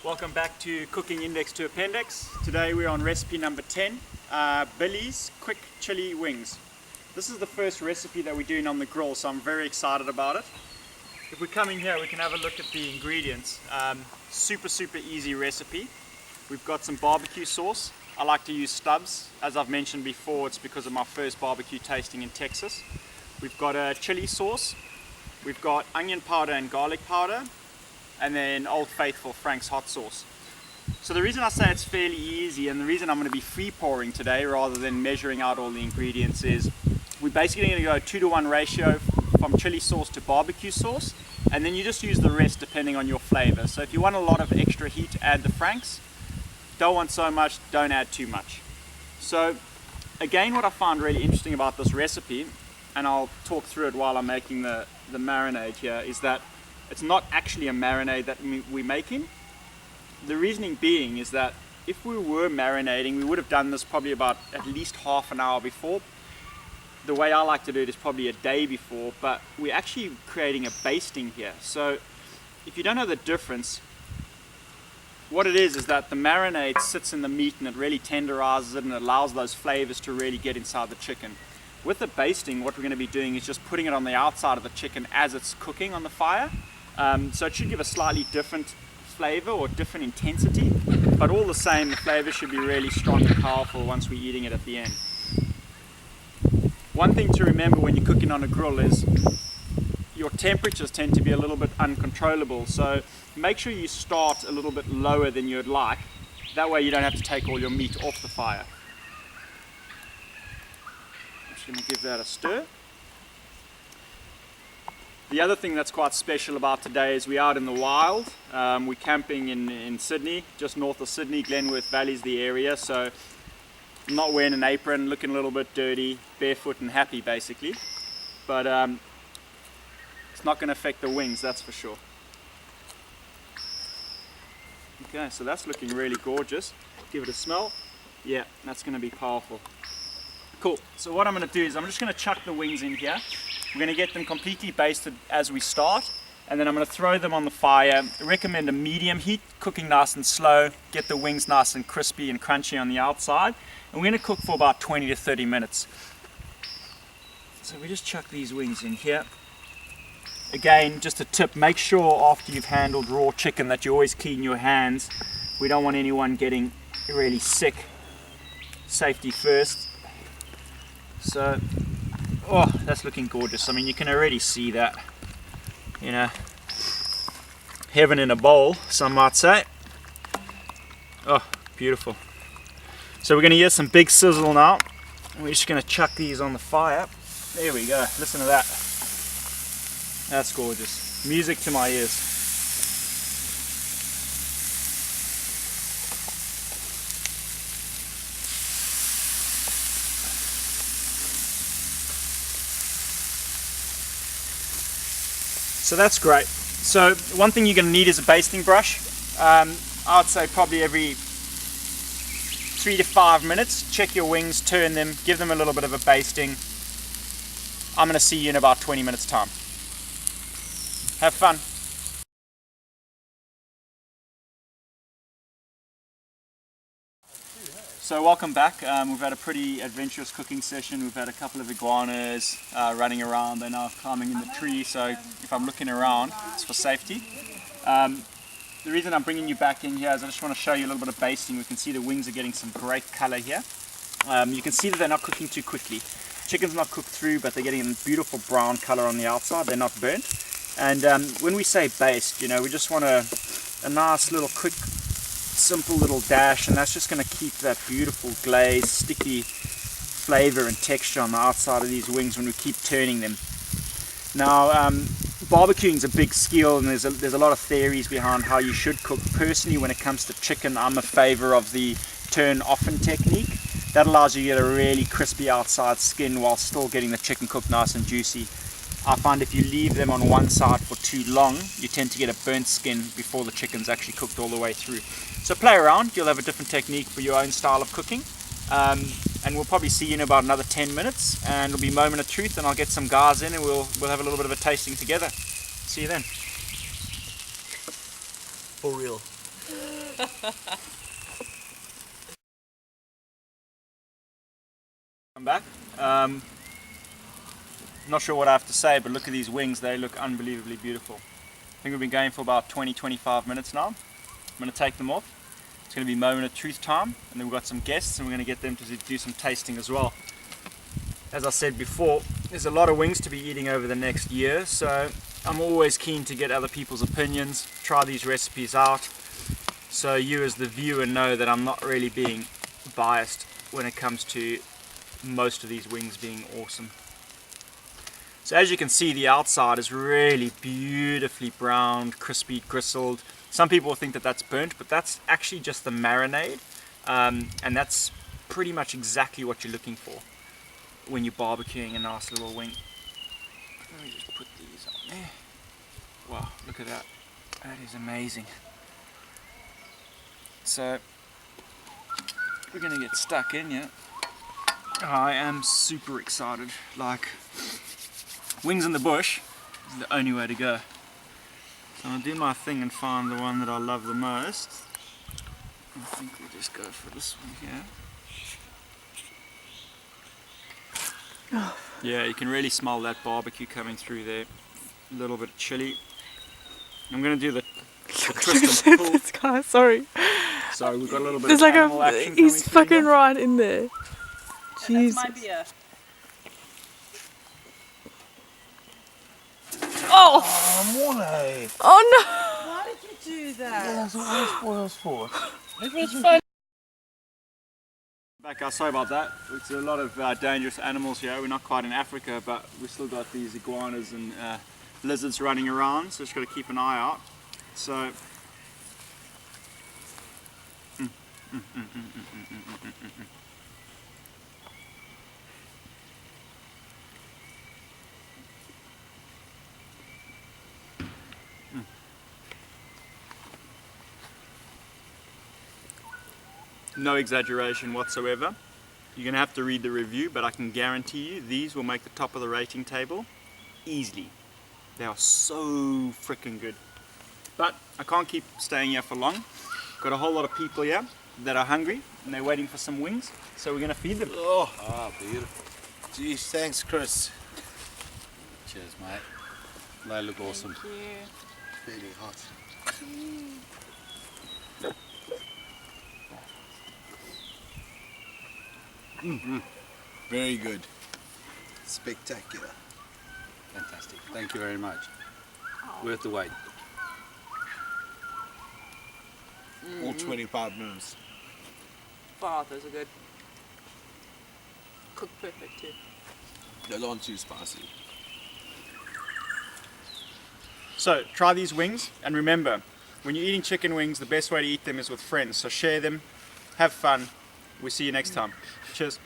Welcome back to Cooking Index to Appendix. Today we're on recipe number 10, Billy's Quick Chili Wings. This is the first recipe that we're doing on the grill, so I'm very excited about it. If we come in here, we can have a look at the ingredients. Super easy recipe. We've got some barbecue sauce. I like to use Stubbs. As I've mentioned before, it's because of my first barbecue tasting in Texas. We've got a chili sauce. We've got onion powder and garlic powder, and then Old Faithful Frank's hot sauce. So the reason I say it's fairly easy, and the reason I'm going to be free pouring today rather than measuring out all the ingredients, is we're basically going to go 2-to-1 ratio from chili sauce to barbecue sauce, and then you just use the rest depending on your flavor. So if you want a lot of extra heat, add the Franks. Don't want so much, don't add too much. So again, what I found really interesting about this recipe, and I'll talk through it while I'm making the marinade here, is that it's not actually a marinade that we're making. The reasoning being is that if we were marinating, we would have done this probably about at least half an hour before. The way I like to do it is probably a day before, but we're actually creating a basting here. So if you don't know the difference, what it is that the marinade sits in the meat and it really tenderizes it and it allows those flavors to really get inside the chicken. With the basting, what we're going to be doing is just putting it on the outside of the chicken as it's cooking on the fire. So it should give a slightly different flavor or different intensity, but all the same, the flavor should be really strong and powerful once we're eating it at the end. One thing to remember when you're cooking on a grill is your temperatures tend to be a little bit uncontrollable, so make sure you start a little bit lower than you'd like. That way you don't have to take all your meat off the fire. I'm just going to give that a stir. The other thing that's quite special about today is we're out in the wild. We're camping in Sydney, just north of Sydney. Glenworth Valley's the area, so I'm not wearing an apron, looking a little bit dirty, barefoot and happy basically. But it's not going to affect the wings, that's for sure. Okay, so that's looking really gorgeous. Give it a smell. Yeah, that's going to be powerful. Cool, so what I'm going to do is I'm just going to chuck the wings in here. We're going to get them completely basted as we start, and then I'm going to throw them on the fire. I recommend a medium heat, cooking nice and slow, get the wings nice and crispy and crunchy on the outside, and we're going to cook for about 20 to 30 minutes. So we just chuck these wings in here. Again, just a tip, make sure after you've handled raw chicken that you always clean your hands. We don't want anyone getting really sick. Safety first. So, oh, that's looking gorgeous. I mean, you can already see that, you know, heaven in a bowl, some might say. Oh, beautiful. So we're going to get some big sizzle now. We're just going to chuck these on the fire. There we go. Listen to that. That's gorgeous. Music to my ears. So that's great. So one thing you're going to need is a basting brush. I would say probably every 3 to 5 minutes. Check your wings, turn them, give them a little bit of a basting. I'm going to see you in about 20 minutes time. Have fun. So welcome back. We've had a pretty adventurous cooking session. We've had a couple of iguanas running around. They're now climbing in the tree, so if I'm looking around, it's for safety. The reason I'm bringing you back in here is I just want to show you a little bit of basting. We can see the wings are getting some great color here. You can see that they're not cooking too quickly. Chicken's not cooked through, but they're getting a beautiful brown color on the outside. They're not burnt. And when we say baste, you know, we just want a nice little quick simple little dash, and that's just going to keep that beautiful glazed sticky flavor and texture on the outside of these wings when we keep turning them. Now barbecuing is a big skill, and there's a lot of theories behind how you should cook. Personally, when it comes to chicken, I'm a favor of the turn often technique. That allows you to get a really crispy outside skin while still getting the chicken cooked nice and juicy. I find if you leave them on one side for too long, you tend to get a burnt skin before the chicken's actually cooked all the way through. So play around, you'll have a different technique for your own style of cooking. And we'll probably see you in about another 10 minutes, and it'll be moment of truth, and I'll get some guys in and we'll have a little bit of a tasting together. See you then. For real. Come back. Not sure what I have to say, but look at these wings. They look unbelievably beautiful. I think we've been going for about 20-25 minutes now. I'm going to take them off. It's going to be moment of truth time, and then we've got some guests and we're going to get them to do some tasting as well. As I said before, there's a lot of wings to be eating over the next year, so I'm always keen to get other people's opinions, try these recipes out, so you as the viewer know that I'm not really being biased when it comes to most of these wings being awesome. So as you can see, the outside is really beautifully browned, crispy, gristled. Some people think that that's burnt, but that's actually just the marinade, and that's pretty much exactly what you're looking for when you're barbecuing a nice little wing. Let me just put these on there. Wow, look at that. That is amazing. So we're gonna get stuck in, yeah. I am super excited. Like, wings in the bush is the only way to go. So I'll do my thing and find the one that I love the most. I think we'll just go for this one here. Yeah, you can really smell that barbecue coming through there. A little bit of chili. I'm going to do the twist and pull. This guy, sorry. So we've got a little bit There's of like animal action coming he's through fucking here. right in there. Jesus. That's my beer. Oh! Morning. Oh Why did you do that? That's what I spoils for. Back, sorry about that. It's a lot of dangerous animals here. We're not quite in Africa, but we've still got these iguanas and lizards running around, so just got to keep an eye out. So no exaggeration whatsoever. You're going to have to read the review, but I can guarantee you these will make the top of the rating table easily. They are so freaking good. But I can't keep staying here for long. Got a whole lot of people here that are hungry and they're waiting for some wings, so we're going to feed them. Oh, beautiful. Geez, thanks, Chris. Cheers, mate. They look awesome. Thank you. Really hot. Very good. Spectacular. Fantastic. Thank you very much. Worth the wait. All 25 minutes. Wow, those are good. Cooked perfect too. They're not too spicy. So try these wings, and remember, when you're eating chicken wings, the best way to eat them is with friends. So share them, have fun. We'll see you next time. Cheers.